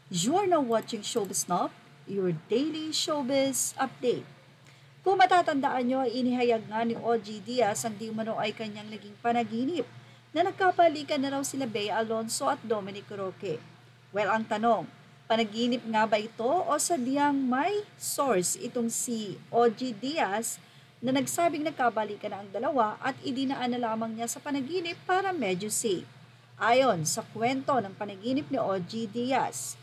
You're now watching Showbiz Now, your daily showbiz update. Kung matatandaan nyo, inihayag nga ni OG Diaz ang di umano ay kanyang naging panaginip na nagkabalikan na raw sila Bea Alonso at Dominic Roque. Well, ang tanong, panaginip nga ba ito o sadyang may source itong si OG Diaz na nagsabing nagkabalikan na ang dalawa at idinaan na lamang niya sa panaginip para medyo safe. Ayon sa kwento ng panaginip ni OG Diaz,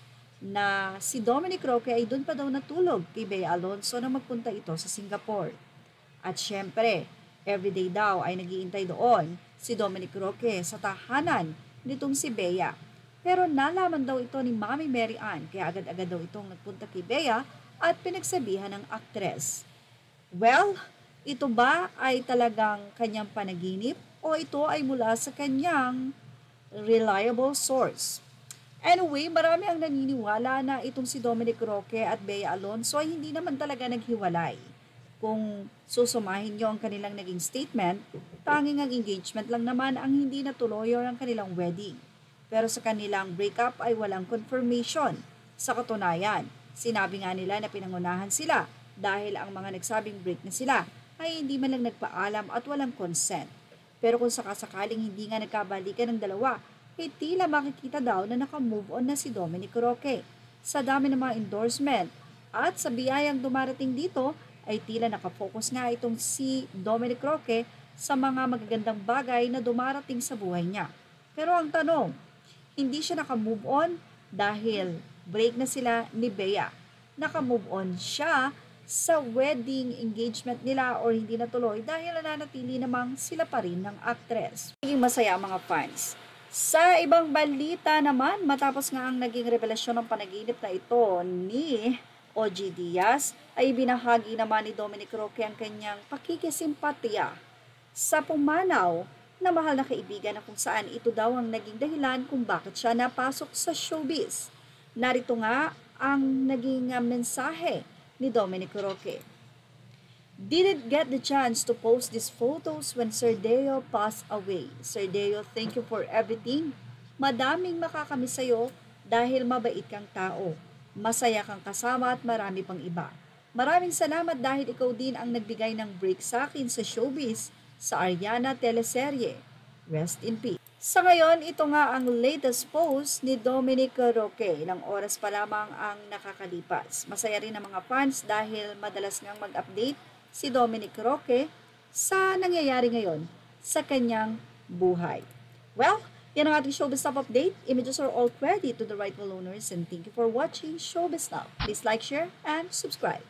na si Dominic Roque ay doon pa daw natulog kay Bea Alonso na magpunta ito sa Singapore. At syempre, everyday daw ay nagiintay doon si Dominic Roque sa tahanan nitong si Bea. Pero nalaman daw ito ni Mami Mary Ann kaya agad-agad daw itong nagpunta kay Bea at pinagsabihan ng aktres. Well, ito ba ay talagang kanyang panaginip o ito ay mula sa kanyang reliable source? Anyway, marami ang naniniwala na itong si Dominic Roque at Bea Alonso ay hindi naman talaga naghiwalay. Kung susumahin nyo ang kanilang naging statement, tanging ang engagement lang naman ang hindi natuloy o ang kanilang wedding. Pero sa kanilang breakup ay walang confirmation. Sa katunayan, sinabi nga nila na pinangunahan sila dahil ang mga nagsabing break na sila ay hindi man lang nagpaalam at walang consent. Pero kung sakasakaling hindi nga nagkabalikan ng dalawa, ay tila makikita daw na naka-move on na si Dominic Roque. Sa dami ng mga endorsement at sa biyayang dumarating dito, ay tila nakafocus nga itong si Dominic Roque sa mga magagandang bagay na dumarating sa buhay niya. Pero ang tanong, hindi siya naka-move on dahil break na sila ni Bea. Naka-move on siya sa wedding engagement nila or hindi natuloy dahil nananatili namang sila pa rin ng actress. Naging masaya ang mga fans. Sa ibang balita naman, matapos nga ang naging revelasyon ng panaginip na ito ni OG Diaz, ay binahagi naman ni Dominic Roque ang kanyang pakikisimpatya sa pumanaw na mahal na kaibigan na kung saan ito daw ang naging dahilan kung bakit siya napasok sa showbiz. Narito nga ang naging mensahe ni Dominic Roque. Didn't get the chance to post these photos when Sir Deo passed away. Sir Deo, thank you for everything. Madaming makakamiss sa'yo dahil mabait kang tao. Masaya kang kasama at marami pang iba. Maraming salamat dahil ikaw din ang nagbigay ng break sa akin sa showbiz sa Ariana teleserye. Rest in peace. Sa ngayon, ito nga ang latest post ni Dominic Roque. Ilang oras pa lamang ang nakakalipas. Masaya rin ang mga fans dahil madalas ngang mag-update si Dominic Roque sa nangyayari ngayon sa kanyang buhay. Well, yan ang ating Showbiz Now update. Images are all credit to the rightful owners and thank you for watching Showbiz Now. Please like, share, and subscribe.